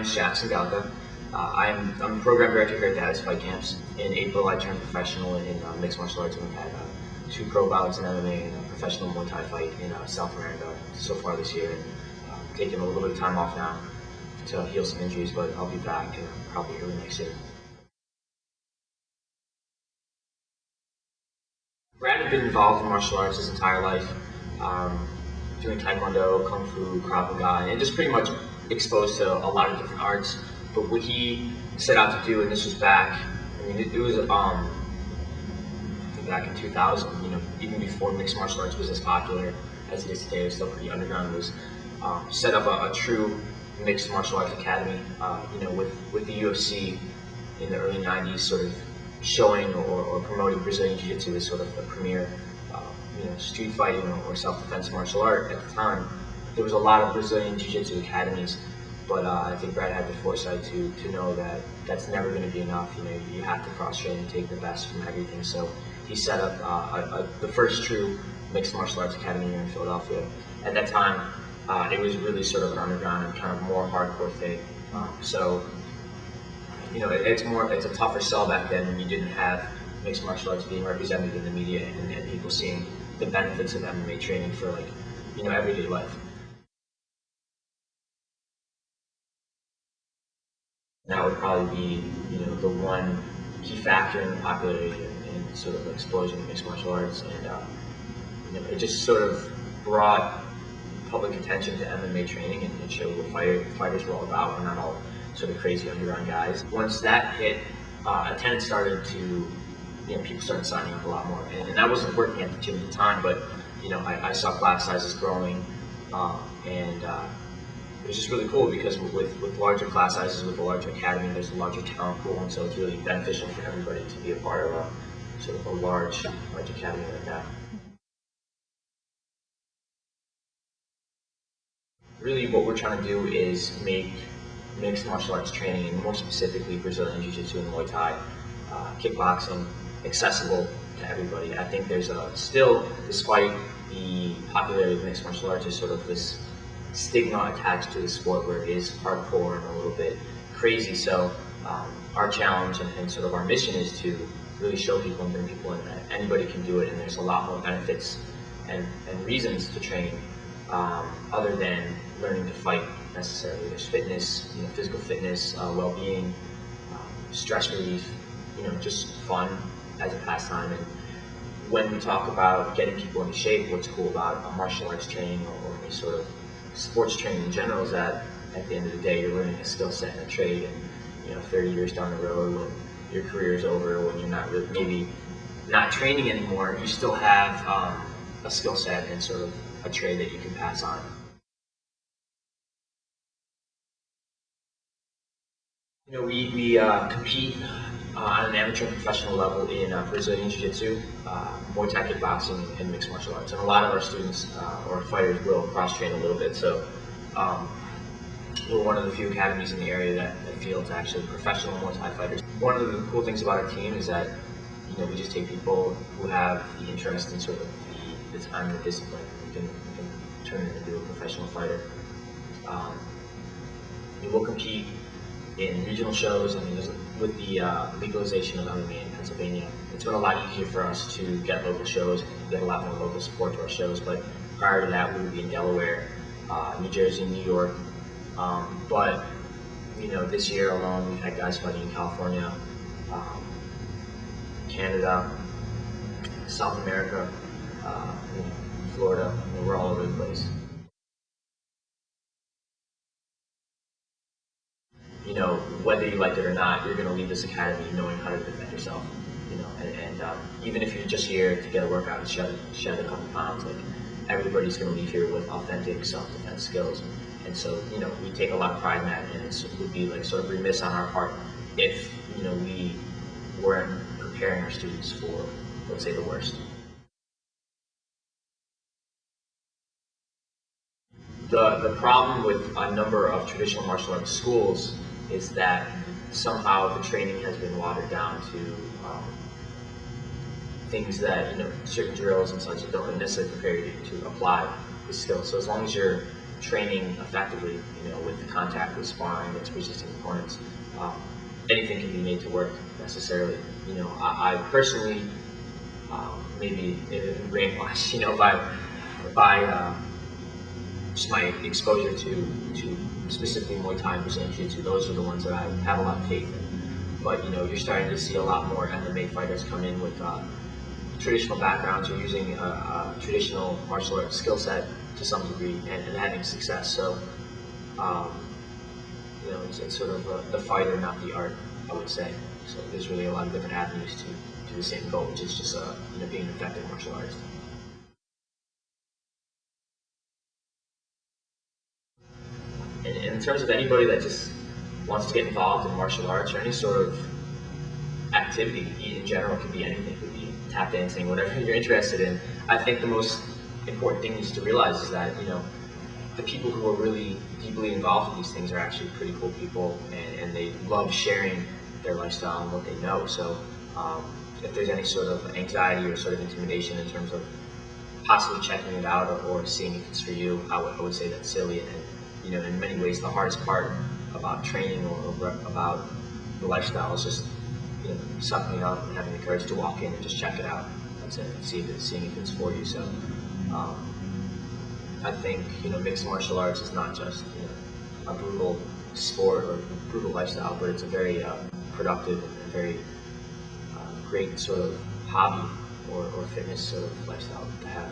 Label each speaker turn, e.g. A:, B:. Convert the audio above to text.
A: name is Galka. I'm a program director here at Daddis Fight Camps. In April, I turned professional in mixed martial arts, and we've had 2 pro bouts in MMA and a professional Muay Thai fight in South America so far this year. And taking a little bit of time off now to heal some injuries, but I'll be back probably early next year. Brad had been involved in martial arts his entire life, doing Taekwondo, Kung Fu, Krav Maga, and just pretty much exposed to a lot of different arts. But what he set out to do, and this was back, I mean, it was back in 2000, even before mixed martial arts was as popular as it is today. It was still pretty underground. Was set up a true mixed martial arts academy, with the UFC in the early 90s sort of showing or promoting Brazilian Jiu-Jitsu as sort of the premier street fighting or self-defense martial art at the time. There was a lot of Brazilian Jiu-Jitsu academies, but I think Brad had the foresight to know that that's never going to be enough. You have to cross-train and take the best from everything. So he set up the first true mixed martial arts academy here in Philadelphia. At that time, it was really sort of an underground and kind of more hardcore thing. It's a tougher sell back then when you didn't have mixed martial arts being represented in the media and people seeing the benefits of MMA training for everyday life. That would probably be the one key factor in the popularity and sort of explosion of mixed martial arts, and it just sort of brought public attention to MMA training and showed what fighters were all about. We're not all sort of crazy underground guys. Once that hit, attendance started to, people started signing up a lot more. And I wasn't working at the gym at the time, but I saw class sizes growing, and it was just really cool because with larger class sizes, with a larger academy, there's a larger talent pool, and so it's really beneficial for everybody to be a part of a sort of a large academy like that. Really, what we're trying to do is make mixed martial arts training, and more specifically Brazilian Jiu-Jitsu and Muay Thai, kickboxing, accessible to everybody. I think there's still, despite the popularity of mixed martial arts, there's sort of this stigma attached to the sport where it is hardcore and a little bit crazy. So our challenge and sort of our mission is to really show people and bring people in that anybody can do it, and there's a lot more benefits and reasons to train other than learning to fight necessarily. There's fitness, physical fitness, well-being, stress relief, just fun as a pastime. And when we talk about getting people into shape, what's cool about martial arts training or any sort of sports training in general is that at the end of the day, you're learning a skill set and a trade. And 30 years down the road, when your career is over, when you're not really, maybe not training anymore, you still have a skill set and sort of a trade that you can pass on. We compete on an amateur and professional level in Brazilian Jiu-Jitsu, Muay Thai kickboxing, and mixed martial arts. And a lot of our students or fighters will cross-train a little bit. So we're one of the few academies in the area that fields actually professional Muay Thai fighters. One of the cool things about our team is that we just take people who have the interest in sort of the time and the discipline. We can turn them into a professional fighter. We'll compete in regional shows, and with the legalization of MMA in Pennsylvania, it's been a lot easier for us to get local shows and get a lot more local support to our shows. But prior to that, we would be in Delaware, New Jersey, New York. But this year alone, we've had guys fighting in California, Canada, South America, Florida. We're all over the place. Whether you like it or not, you're going to leave this academy knowing how to defend yourself. And even if you're just here to get a workout and shed a couple pounds, everybody's going to leave here with authentic self-defense skills. And so, we take a lot of pride in that, and it would be sort of remiss on our part if, we weren't preparing our students for, let's say, the worst. The problem with a number of traditional martial arts schools is that somehow the training has been watered down to things that, certain drills and such that don't necessarily prepare you to apply the skills. So as long as you're training effectively, with the contact, with sparring, against resisting opponents, anything can be made to work necessarily. I personally, maybe brainwashed, by just my exposure to specifically Muay Thai and Brazilian Jiu-Jitsu. Those are the ones that I have a lot of faith in. But you're starting to see a lot more MMA fighters come in with traditional backgrounds or using a traditional martial arts skill set to some degree and having success. So, it's sort of the fighter, not the art, I would say. So there's really a lot of different avenues to the same goal, which is just being an effective martial artist. And in terms of anybody that just wants to get involved in martial arts or any sort of activity in general, it could be anything, it could be tap dancing, whatever you're interested in. I think the most important thing is to realize is that, the people who are really deeply involved in these things are actually pretty cool people, and they love sharing their lifestyle and what they know. So if there's any sort of anxiety or sort of intimidation in terms of possibly checking it out or seeing if it's for you, I would say that's silly. And in many ways, the hardest part about training or about the lifestyle is just sucking it up and having the courage to walk in and just check it out. That's it. Seeing if it's for you. So I think mixed martial arts is not just a brutal sport or brutal lifestyle, but it's a very productive and very great sort of hobby or fitness sort of lifestyle to have.